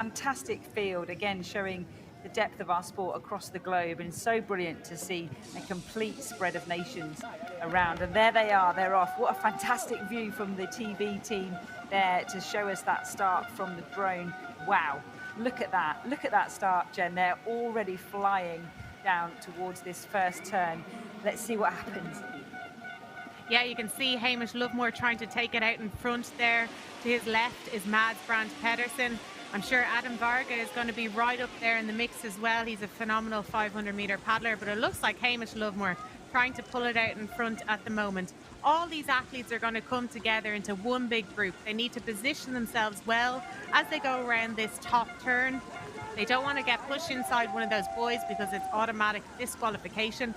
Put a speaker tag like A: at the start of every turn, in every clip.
A: Fantastic field, again showing the depth of our sport across the globe, and it's so brilliant to see a complete spread of nations around. And there they are, they're off. What a fantastic view from the TV team there to show us that start from the drone. Wow, look at that start, Jen. They're already flying down towards this first turn. Let's see what happens.
B: Yeah, you can see Hamish Lovemore trying to take it out in front there. To his left is Mads Brandt Pedersen. I'm sure Adam Varga is going to be right up there in the mix as well. He's a phenomenal 500-meter paddler, but it looks like Hamish Lovemore trying to pull it out in front at the moment. All these athletes are going to come together into one big group. They need to position themselves well as they go around this top turn. They don't want to get pushed inside one of those buoys because it's automatic disqualification.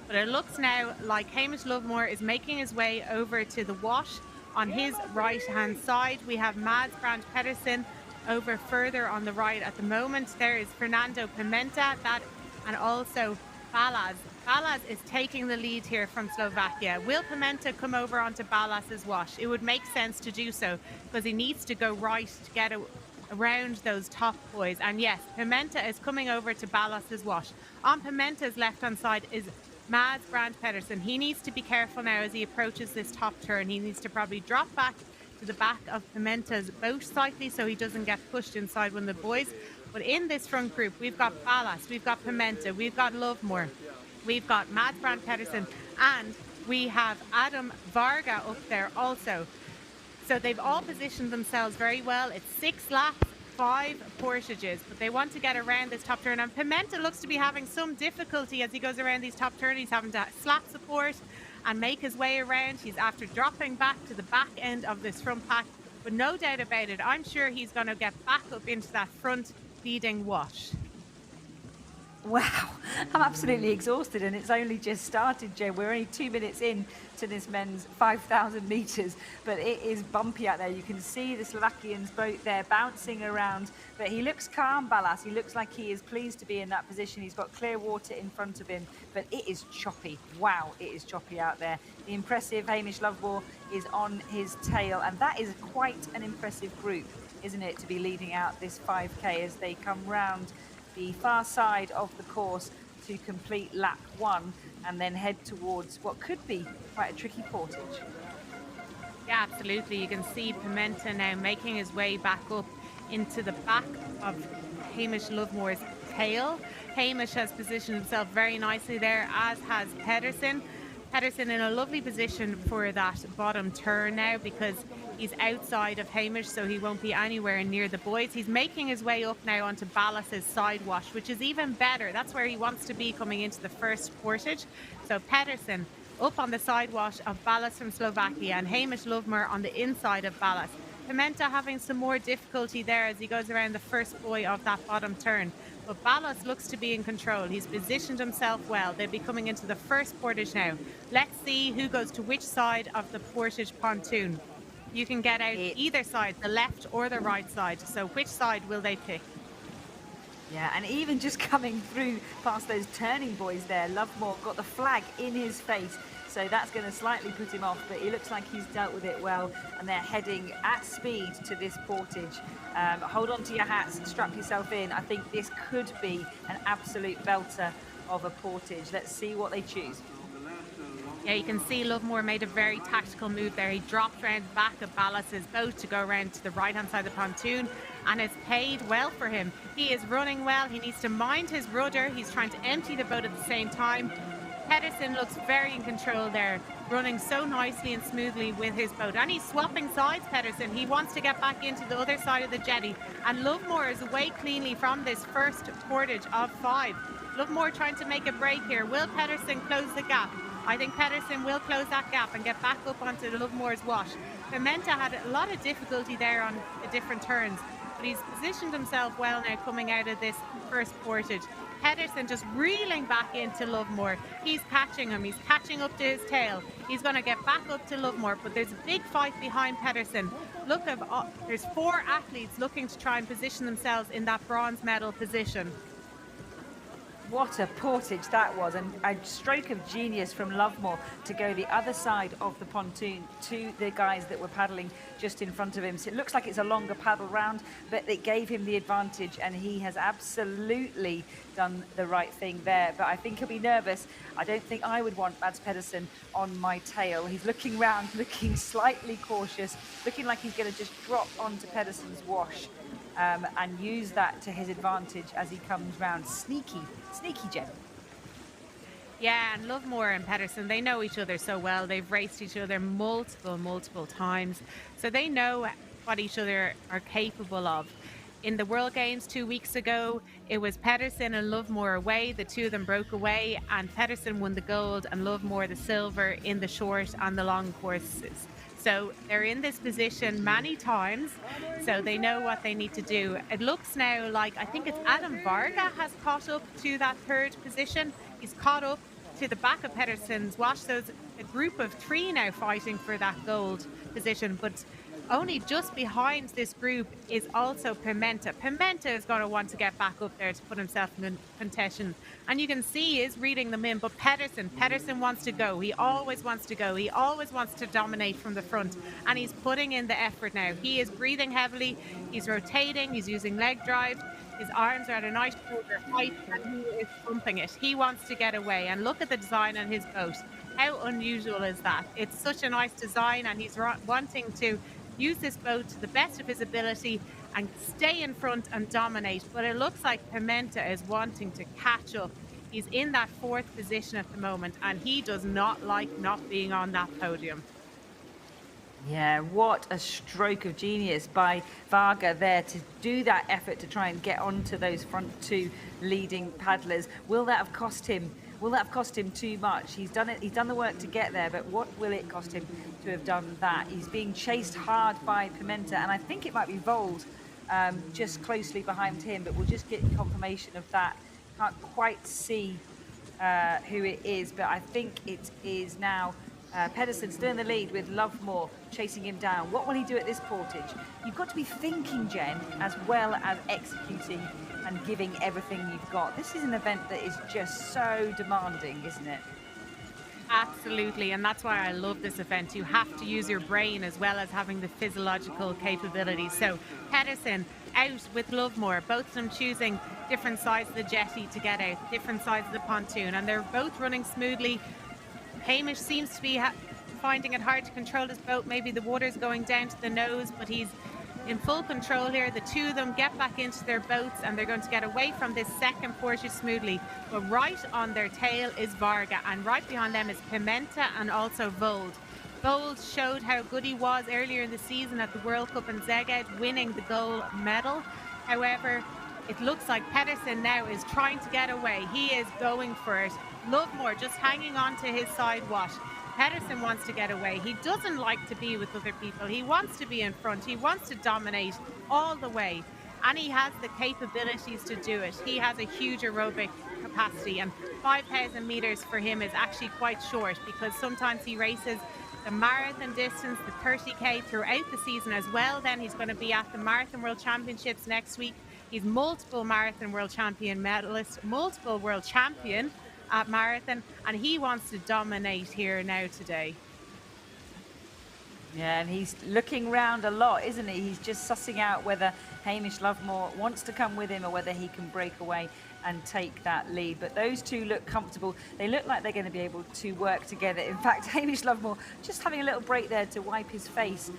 B: But it looks now like Hamish Lovemore is making his way over to the wash. On his right-hand side, we have Mads Brandt Pedersen over further on the right at the moment. There is Fernando Pimenta, and also Balázs. Balázs is taking the lead here from Slovakia. Will Pimenta come over onto Balázs's wash? It would make sense to do so because he needs to go right to get around those top buoys. And yes, Pimenta is coming over to Balázs's wash. On Pimenta's left-hand side is Mads Brandt Pedersen. He needs to be careful now as he approaches this top turn. He needs to probably drop back to the back of Pimenta's boat slightly so he doesn't get pushed inside one of the buoys. But in this front group, we've got Balázs, we've got Pimenta, we've got Lovemore, we've got Mads Brandt Pedersen, and we have Adam Varga up there also. So they've all positioned themselves very well. It's 6 laps, 5 portages, but they want to get around this top turn. And Pimenta looks to be having some difficulty as he goes around these top turns. He's having to slap support and make his way around. He's after dropping back to the back end of this front pack, but no doubt about it, I'm sure he's going to get back up into that front leading wash.
A: Wow, I'm absolutely exhausted, and it's only just started, Jen. We're only 2 minutes in to this men's 5,000 meters, but it is bumpy out there. You can see the Slovakian's boat there bouncing around, but he looks calm, Balázs. He looks like he is pleased to be in that position. He's got clear water in front of him, but it is choppy. Wow, it is choppy out there. The impressive Hamish Lovemore is on his tail, and that is quite an impressive group, isn't it, to be leading out this 5K as they come round the far side of the course to complete lap 1 and then head towards what could be quite a tricky portage.
B: Yeah, absolutely. You can see Pimenta now making his way back up into the back of Hamish Lovemore's tail. Hamish has positioned himself very nicely there, as has Pedersen. Pedersen in a lovely position for that bottom turn now because he's outside of Hamish, so he won't be anywhere near the buoys. He's making his way up now onto Balázs's side wash, which is even better. That's where he wants to be coming into the first portage. So Pedersen up on the side wash of Balázs from Slovakia and Hamish Lovemore on the inside of Balázs. Pimenta having some more difficulty there as he goes around the first buoy of that bottom turn. But Balázs looks to be in control. He's positioned himself well. They'll be coming into the first portage now. Let's see who goes to which side of the portage pontoon. You can get out either side, the left or the right side. So which side will they pick?
A: Yeah, and even just coming through past those turning buoys there, Lovemore got the flag in his face. So that's going to slightly put him off, but he looks like he's dealt with it well, and they're heading at speed to this portage. Hold on to your hats, strap yourself in. I think this could be an absolute belter of a portage. Let's see what they choose.
B: Yeah, you can see Lovemore made a very tactical move there. He dropped around the back of Balázs's boat to go around to the right-hand side of the pontoon, and it's paid well for him. He is running well. He needs to mind his rudder. He's trying to empty the boat at the same time. Pedersen looks very in control there, running so nicely and smoothly with his boat. And he's swapping sides, Pedersen. He wants to get back into the other side of the jetty. And Lovemore is away cleanly from this first portage of 5. Lovemore trying to make a break here. Will Pedersen close the gap? I think Pedersen will close that gap and get back up onto Lovemore's wash. Pimenta had a lot of difficulty there on the different turns, but he's positioned himself well now coming out of this first portage. Pedersen just reeling back into Lovemore. He's catching him. He's catching up to his tail. He's going to get back up to Lovemore, but there's a big fight behind Pedersen. Look, there's 4 athletes looking to try and position themselves in that bronze medal position.
A: What a portage that was, and a stroke of genius from Lovemore to go the other side of the pontoon to the guys that were paddling just in front of him. So it looks like it's a longer paddle round, but it gave him the advantage, and he has absolutely done the right thing there. But I think he'll be nervous. I don't think I would want Mads Pedersen on my tail. He's looking round, looking slightly cautious, looking like he's going to just drop onto Pedersen's wash. And use that to his advantage as he comes round. Sneaky Jen.
B: Yeah, and Lovemore and Pedersen, they know each other so well. They've raced each other multiple times. So they know what each other are capable of. In the World Games 2 weeks ago, it was Pedersen and Lovemore away. The two of them broke away, and Pedersen won the gold and Lovemore the silver in the short and the long courses. So they're in this position many times, so they know what they need to do. It looks now like, I think it's Adam Varga has caught up to that third position. He's caught up to the back of Pedersen's wash. So it's a group of three now fighting for that gold position, but only just behind this group is also Pimenta. Pimenta is going to want to get back up there to put himself in contention. And you can see he is reading them in, but Pedersen wants to go. He always wants to go. He always wants to dominate from the front, and he's putting in the effort now. He is breathing heavily. He's rotating. He's using leg drive. His arms are at a nice shoulder height, and he is pumping it. He wants to get away. And look at the design on his boat. How unusual is that? It's such a nice design, and he's wanting to use this boat to the best of his ability and stay in front and dominate. But it looks like Pimenta is wanting to catch up. He's in that fourth position at the moment, and he does not like not being on that podium.
A: Yeah, what a stroke of genius by Varga there to do that effort to try and get onto those front two leading paddlers. Will that have cost him? Will that have cost him too much? He's done it. He's done the work to get there, but what will it cost him to have done that? He's being chased hard by Pimenta, and I think it might be Vold just closely behind him, but we'll just get confirmation of that. Can't quite see who it is, but I think it is now Pedersen still in the lead with Lovemore chasing him down. What will he do at this portage? You've got to be thinking, Jen, as well as executing and giving everything you've got. This is an event that is just so demanding, isn't it?
B: Absolutely, and that's why I love this event. You have to use your brain as well as having the physiological capabilities. So Pedersen out with Lovemore, both of them choosing different sides of the jetty to get out, different sides of the pontoon, and they're both running smoothly. Hamish seems to be finding it hard to control his boat. Maybe the water's going down to the nose, but he's in full control here. The two of them get back into their boats, and they're going to get away from this second portage smoothly. But right on their tail is Varga, and right behind them is Pimenta and also Vold. Vold showed how good he was earlier in the season at the World Cup in Szeged, winning the gold medal. However, it looks like Pedersen now is trying to get away. He is going for it. Lovemore just hanging on to his side wash. Pedersen wants to get away. He doesn't like to be with other people. He wants to be in front. He wants to dominate all the way. And he has the capabilities to do it. He has a huge aerobic capacity, and 5,000 meters for him is actually quite short, because sometimes he races the marathon distance, the 30K throughout the season as well. Then he's going to be at the Marathon World Championships next week. He's multiple Marathon World Champion medalist, multiple world champion at marathon, and he wants to dominate here now today.
A: Yeah, and he's looking round a lot, isn't he? He's just sussing out whether Hamish Lovemore wants to come with him or whether he can break away and take that lead. But those two look comfortable. They look like they're going to be able to work together. In fact, Hamish Lovemore just having a little break there to wipe his face,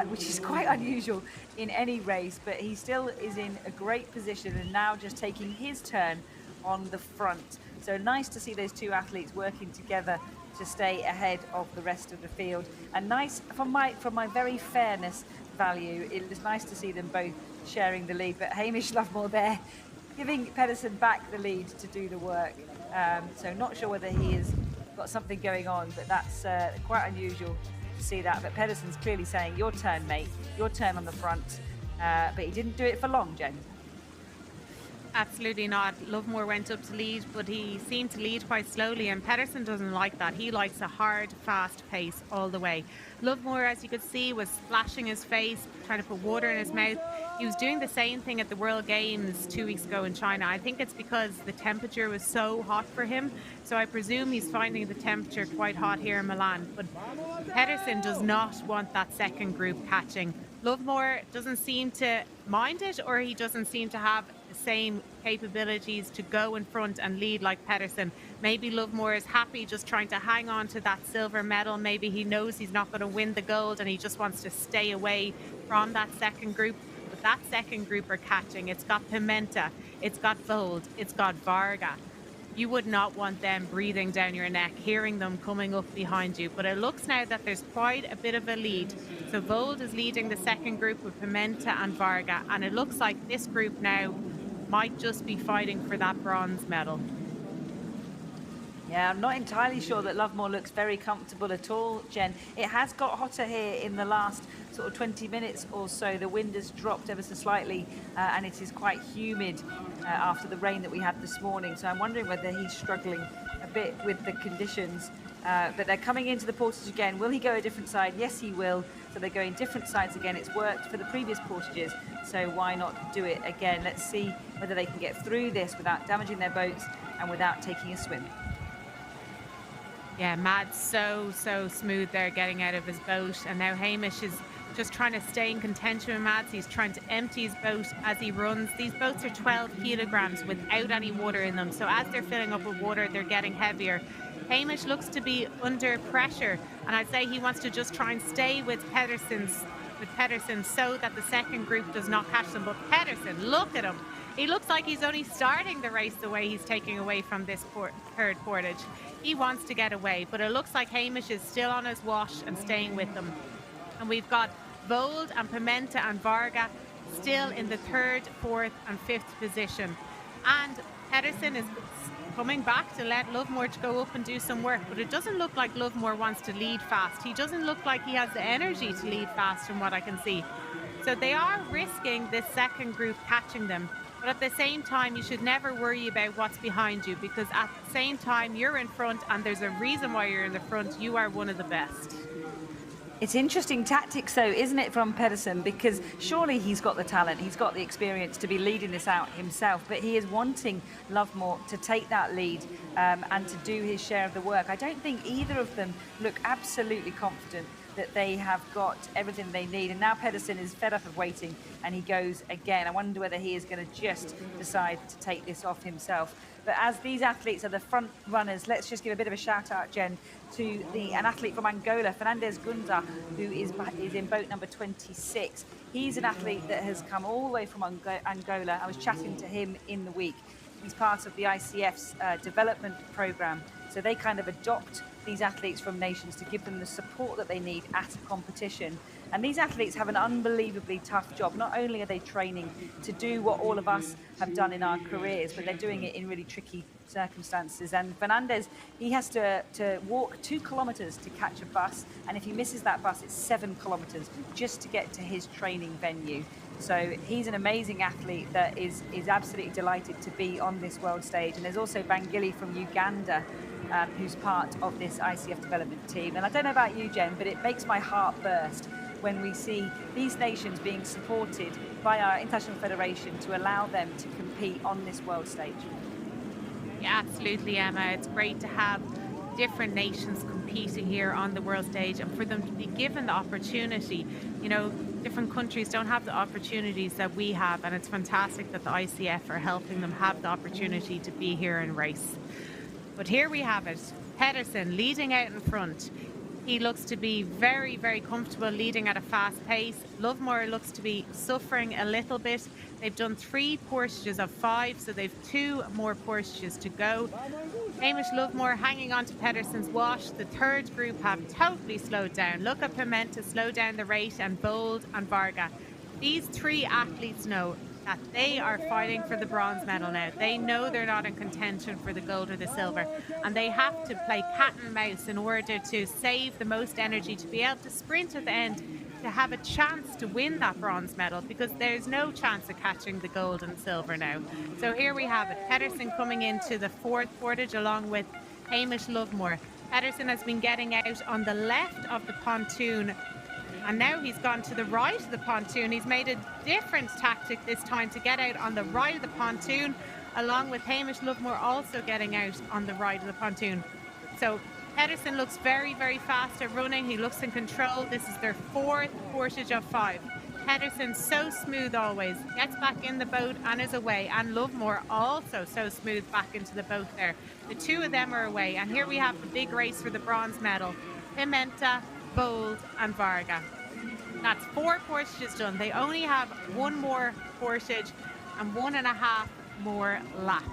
A: which is quite unusual in any race, but he still is in a great position and now just taking his turn on the front. So nice to see those two athletes working together to stay ahead of the rest of the field. And nice, from my very fairness value, it was nice to see them both sharing the lead. But Hamish Lovemore there, giving Pedersen back the lead to do the work. So not sure whether he has got something going on, but that's quite unusual to see that. But Pedersen's clearly saying, your turn, mate, your turn on the front. But he didn't do it for long, Jen.
B: Absolutely not. Lovemore went up to lead, but he seemed to lead quite slowly, and Pedersen doesn't like that. He likes a hard, fast pace all the way. Lovemore, as you could see, was splashing his face, trying to put water in his mouth. He was doing the same thing at the World Games 2 weeks ago in China. I think it's because the temperature was so hot for him. So I presume he's finding the temperature quite hot here in Milan. But Pedersen does not want that second group catching. Lovemore doesn't seem to mind it, or he doesn't seem to have the same capabilities to go in front and lead like Pedersen. Maybe Lovemore is happy just trying to hang on to that silver medal. Maybe he knows he's not going to win the gold and he just wants to stay away from that second group. But that second group are catching. It's got Pimenta, it's got Vold, it's got Varga. You would not want them breathing down your neck, hearing them coming up behind you. But it looks now that there's quite a bit of a lead. So Vold is leading the second group with Pimenta and Varga. And it looks like this group now might just be fighting for that bronze medal.
A: Yeah, I'm not entirely sure that Lovemore looks very comfortable at all, Jen. It has got hotter here in the last sort of 20 minutes or so. The wind has dropped ever so slightly and it is quite humid after the rain that we had this morning. So I'm wondering whether he's struggling a bit with the conditions. But they're coming into the portage again. Will he go a different side? Yes, he will. So they're going different sides again. It's worked for the previous portages, so why not do it again? Let's see whether they can get through this without damaging their boats and without taking a swim.
B: Yeah, Mad's so smooth there getting out of his boat. And now Hamish is just trying to stay in contention with Mads. He's trying to empty his boat as he runs. These boats are 12 kilograms without any water in them. So as they're filling up with water, they're getting heavier. Hamish looks to be under pressure. And I'd say he wants to just try and stay with Pedersen so that the second group does not catch them. But Pedersen, look at him. He looks like he's only starting the race the way he's taking away from this third portage. He wants to get away, but it looks like Hamish is still on his wash and staying with them. And we've got Vold and Pimenta and Varga still in the third, fourth and fifth position. And Pedersen is coming back to let Lovemore go up and do some work, but it doesn't look like Lovemore wants to lead fast. He doesn't look like he has the energy to lead fast from what I can see. So they are risking this second group catching them. But at the same time, you should never worry about what's behind you, because at the same time, you're in front and there's a reason why you're in the front. You are one of the best.
A: It's interesting tactics, though, isn't it, from Pedersen? Because surely he's got the talent, he's got the experience to be leading this out himself, but he is wanting Lovemore to take that lead and to do his share of the work. I don't think either of them look absolutely confident that they have got everything they need. And now Pedersen is fed up of waiting and he goes again. I wonder whether he is going to just decide to take this off himself. But as these athletes are the front runners, let's just give a bit of a shout out, Jen, to an athlete from Angola, Fernandez Gunza, who is in boat number 26. He's an athlete that has come all the way from Angola. I was chatting to him in the week. He's part of the ICF's development program. So they kind of adopt these athletes from nations to give them the support that they need at a competition. And these athletes have an unbelievably tough job. Not only are they training to do what all of us have done in our careers, but they're doing it in really tricky circumstances. And Fernandez, he has to walk 2 kilometers to catch a bus. And if he misses that bus, it's 7 kilometers just to get to his training venue. So he's an amazing athlete that is absolutely delighted to be on this world stage. And there's also Bangili from Uganda, who's part of this ICF development team. And I don't know about you, Jen, but it makes my heart burst when we see these nations being supported by our international federation to allow them to compete on this world stage.
B: Yeah, absolutely, Emma. It's great to have different nations competing here on the world stage and for them to be given the opportunity. You know, different countries don't have the opportunities that we have, and it's fantastic that the ICF are helping them have the opportunity to be here and race. But here we have it. Pedersen leading out in front. He looks to be very, very comfortable leading at a fast pace. Lovemore looks to be suffering a little bit. They've done 3 portages of 5, so they've 2 more portages to go. Hamish Lovemore hanging on to Pedersen's wash. The third group have totally slowed down. Look at Pimenta slow down the rate, and Vold and Varga. These 3 athletes know that they are fighting for the bronze medal now. They know they're not in contention for the gold or the silver, and they have to play cat and mouse in order to save the most energy to be able to sprint at the end to have a chance to win that bronze medal, because there's no chance of catching the gold and silver now. So here we have it. Pedersen coming into the 4th portage along with Hamish Lovemore. Pedersen has been getting out on the left of the pontoon And now he's gone to the right of the pontoon. He's made a different tactic this time to get out on the right of the pontoon, along with Hamish Lovemore also getting out on the right of the pontoon. So Pedersen looks very, very fast at running. He looks in control. This is their 4th portage of 5. Pedersen so smooth always, gets back in the boat and is away. And Lovemore also so smooth back into the boat there. The two of them are away. And here we have the big race for the bronze medal. Pimenta, Bold and Varga. That's 4 portages done. They only have 1 more portage and 1.5 more laps.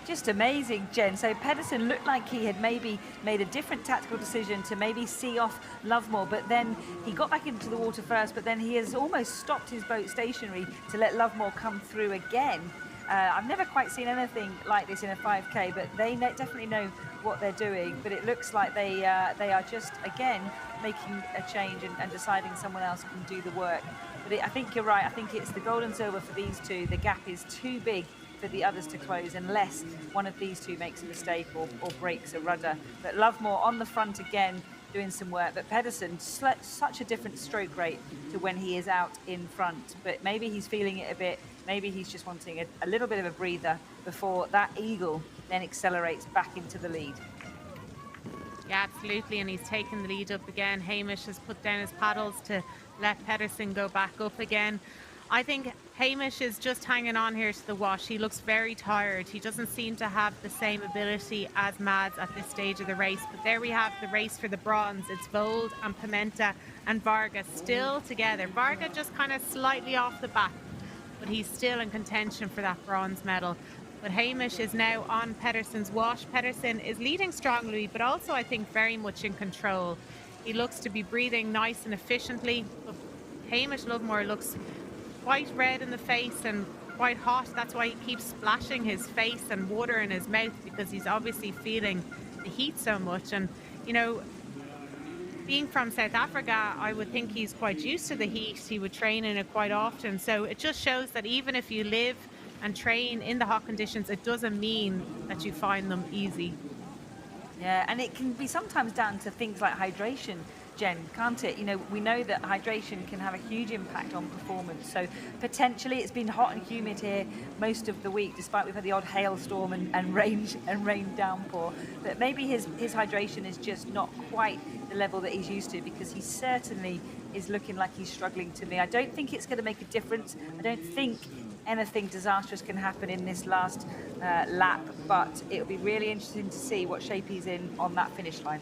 A: Just amazing, Jen. So Pedersen looked like he had maybe made a different tactical decision to maybe see off Lovemore, but then he got back into the water first, but then he has almost stopped his boat stationary to let Lovemore come through again. I've never quite seen anything like this in a 5K, but they definitely know what they're doing. But it looks like they are just, again, making a change and deciding someone else can do the work. But I think you're right. I think it's the gold and silver for these two. The gap is too big for the others to close unless one of these two makes a mistake or breaks a rudder. But Lovemore on the front again, doing some work. But Pedersen, such a different stroke rate to when he is out in front. But maybe he's feeling it a bit. Maybe he's just wanting a little bit of a breather before that eagle then accelerates back into the lead.
B: Yeah, absolutely. And he's taken the lead up again. Hamish has put down his paddles to let Pedersen go back up again. I think Hamish is just hanging on here to the wash. He looks very tired. He doesn't seem to have the same ability as Mads at this stage of the race. But there we have the race for the bronze. It's Vold and Pimenta and Varga still together. Varga just kind of slightly off the back, but he's still in contention for that bronze medal. But Hamish is now on Pedersen's wash. Pedersen is leading strongly, but also I think very much in control. He looks to be breathing nice and efficiently. But Hamish Lovemore looks quite red in the face and quite hot. That's why he keeps splashing his face and water in his mouth, because he's obviously feeling the heat so much. And, you know, being from South Africa, I would think he's quite used to the heat. He would train in it quite often. So it just shows that even if you live and train in the hot conditions, it doesn't mean that you find them easy.
A: Yeah, and it can be sometimes down to things like hydration, Jen, can't it? You know, we know that hydration can have a huge impact on performance. So potentially it's been hot and humid here most of the week, despite we've had the odd hailstorm and rain downpour. But maybe his hydration is just not quite the level that he's used to, because he certainly is looking like he's struggling to me. I don't think it's going to make a difference. I don't think anything disastrous can happen in this last lap, but it'll be really interesting to see what shape he's in on that finish line.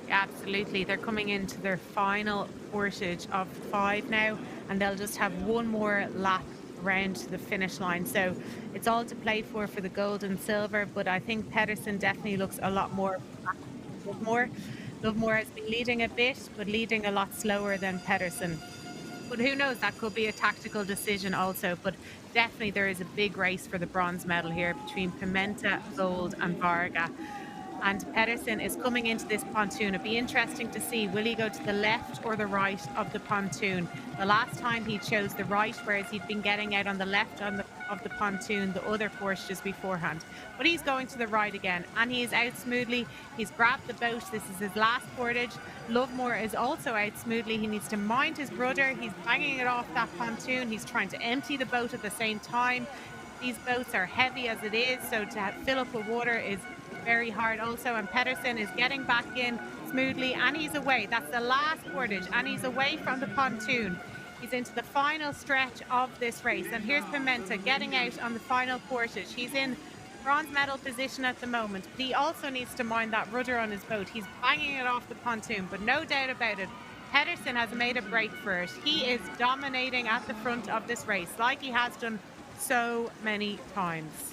B: Absolutely. They're coming into their final portage of 5 now, and they'll just have one more lap around to the finish line. So it's all to play for the gold and silver, but I think Pedersen definitely looks a lot more Lovemore has been leading a bit, but leading a lot slower than Pedersen. But who knows, that could be a tactical decision also. But definitely there is a big race for the bronze medal here between Pimenta, Vold and Varga. And Pedersen is coming into this pontoon. It'd be interesting to see, will he go to the left or the right of the pontoon? The last time he chose the right, whereas he'd been getting out on the left of the pontoon the other portages beforehand. But he's going to the right again, and he is out smoothly. He's grabbed the boat. This is his last portage. Lovemore is also out smoothly. He needs to mind his rudder. He's banging it off that pontoon. He's trying to empty the boat at the same time. These boats are heavy as it is, so to fill up with water is very hard also. And Pedersen is getting back in smoothly, and he's away. That's the last portage, and he's away from the pontoon. He's into the final stretch of this race. And here's Pimenta getting out on the final portage. He's in bronze medal position at the moment, but he also needs to mind that rudder on his boat. He's banging it off the pontoon, but no doubt about it, Pedersen has made a break for it. He is dominating at the front of this race, like he has done so many times.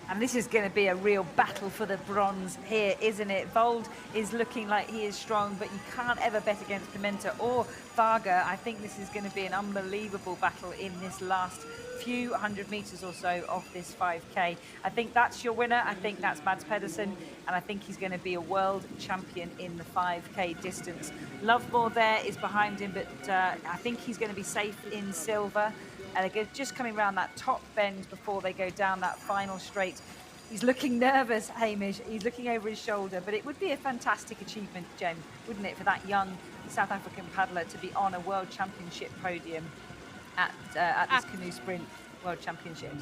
A: And this is going to be a real battle for the bronze here, isn't it? Vold is looking like he is strong, but you can't ever bet against Pimenta or Varga. I think this is going to be an unbelievable battle in this last few hundred meters or so of this 5K. I think that's your winner. I think that's Mads Pedersen, and I think he's going to be a world champion in the 5K distance. Lovemore there is behind him, but I think he's going to be safe in silver. And they're just coming around that top bend before they go down that final straight He's looking nervous, Hamish. He's looking over his shoulder, but it would be a fantastic achievement, Jen, wouldn't it, for that young South African paddler to be on a World Championship podium at this canoe sprint World Championship.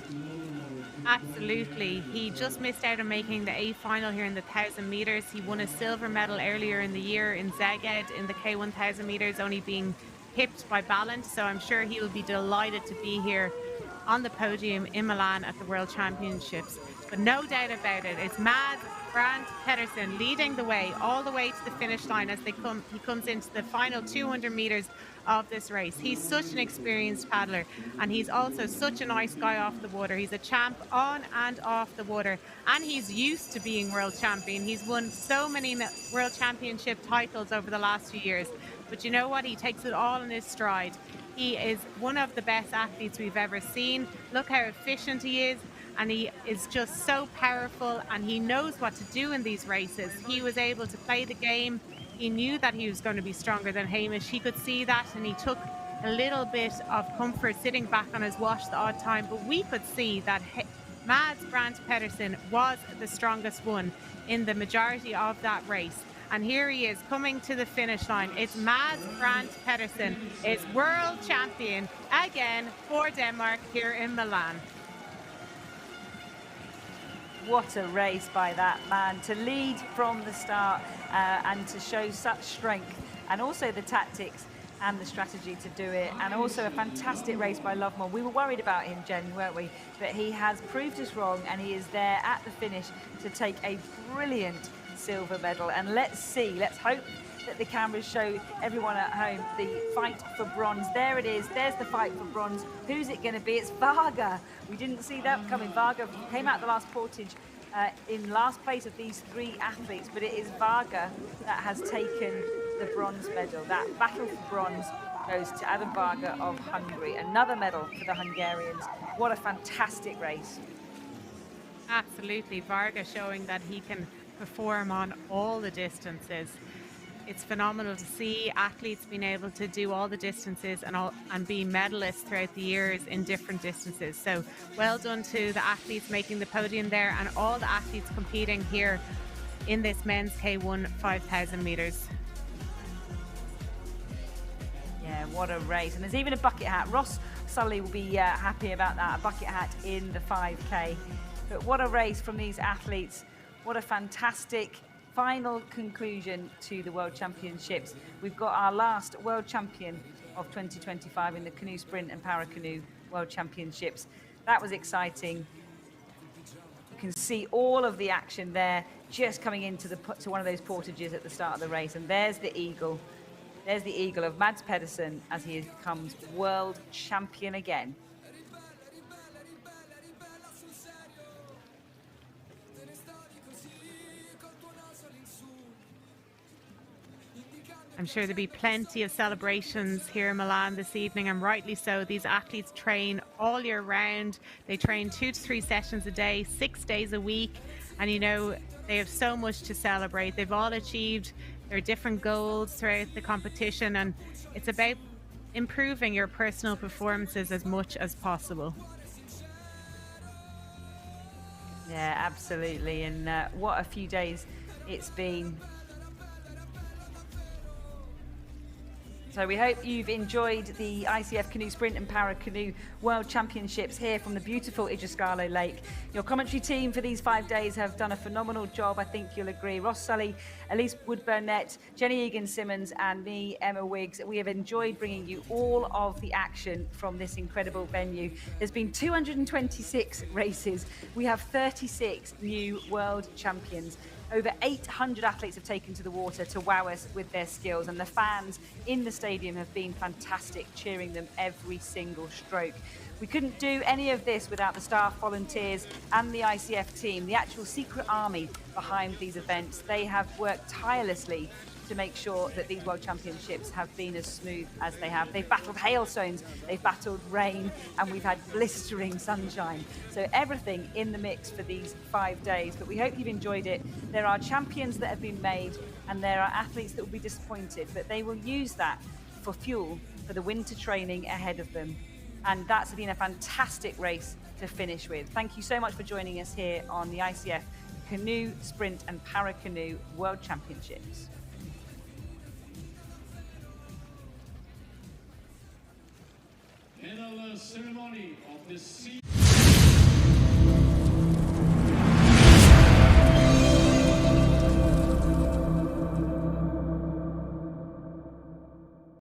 B: Absolutely. He just missed out on making the A final here in the 1,000 meters. He won a silver medal earlier in the year in Szeged in the K1000 meters, only being pipped by Ballant. So I'm sure he will be delighted to be here on the podium in Milan at the World Championships. But no doubt about it, it's Mads Brandt Pedersen leading the way all the way to the finish line as he comes into the final 200 meters of this race. He's such an experienced paddler, and he's also such a nice guy off the water. He's a champ on and off the water, and he's used to being world champion. He's won so many world championship titles over the last few years, but you know what? He takes it all in his stride. He is one of the best athletes we've ever seen. Look how efficient he is, and he is just so powerful, and he knows what to do in these races. He was able to play the game. He knew that he was going to be stronger than Hamish. He could see that, and he took a little bit of comfort sitting back on his watch the odd time. But we could see that Mads Brandt Pedersen was the strongest one in the majority of that race. And here he is coming to the finish line. It's Mads Brandt Pedersen. It's world champion again for Denmark here in Milan.
A: What a race by that man, to lead from the start and to show such strength, and also the tactics and the strategy to do it, and also a fantastic race by Lovemore. We were worried about him, Jen, weren't we? But he has proved us wrong, and he is there at the finish to take a brilliant silver medal. And let's hope that the cameras show everyone at home the fight for bronze. There it is, there's the fight for bronze. Who's it going to be? It's Varga. We didn't see that coming. Varga came out the last portage in last place of these three athletes, but it is Varga that has taken the bronze medal. That battle for bronze goes to Adam Varga of Hungary. Another medal for the Hungarians. What a fantastic race.
B: Absolutely. Varga showing that he can perform on all the distances. It's phenomenal to see athletes being able to do all the distances and be medalists throughout the years in different distances. So well done to the athletes making the podium there, and all the athletes competing here in this men's K1 5,000 meters.
A: Yeah, what a race. And there's even a bucket hat. Ross Sully will be happy about that, a bucket hat in the 5K. But what a race from these athletes. What a fantastic final conclusion to the World Championships. We've got our last World Champion of 2025 in the Canoe Sprint and Para Canoe World Championships. That was exciting. You can see all of the action there, just coming into to one of those portages at the start of the race. And there's the eagle. There's the eagle of Mads Pedersen as he becomes world champion again.
B: I'm sure there'll be plenty of celebrations here in Milan this evening, and rightly so. These athletes train all year round. They train 2 to 3 sessions a day, 6 days a week. And, you know, they have so much to celebrate. They've all achieved their different goals throughout the competition, and it's about improving your personal performances as much as possible.
A: Yeah, absolutely. And what a few days it's been. So we hope you've enjoyed the ICF Canoe Sprint and Para Canoe World Championships here from the beautiful Igiscalo Lake. Your commentary team for these 5 days have done a phenomenal job, I think you'll agree. Ross Sully, Elise Wood-Burnett, Jenny Egan-Simmons and me, Emma Wiggs. We have enjoyed bringing you all of the action from this incredible venue. There's been 226 races. We have 36 new world champions. Over 800 athletes have taken to the water to wow us with their skills, and the fans in the stadium have been fantastic, cheering them every single stroke. We couldn't do any of this without the staff, volunteers and the ICF team, the actual secret army behind these events. They have worked tirelessly to make sure that these World Championships have been as smooth as they have. They've battled hailstones, they've battled rain, and we've had blistering sunshine. So everything in the mix for these 5 days, but we hope you've enjoyed it. There are champions that have been made, and there are athletes that will be disappointed, but they will use that for fuel for the winter training ahead of them. And that's been a fantastic race to finish with. Thank you so much for joining us here on the ICF Canoe, Sprint and Para Canoe World Championships.
C: Medal ceremony of the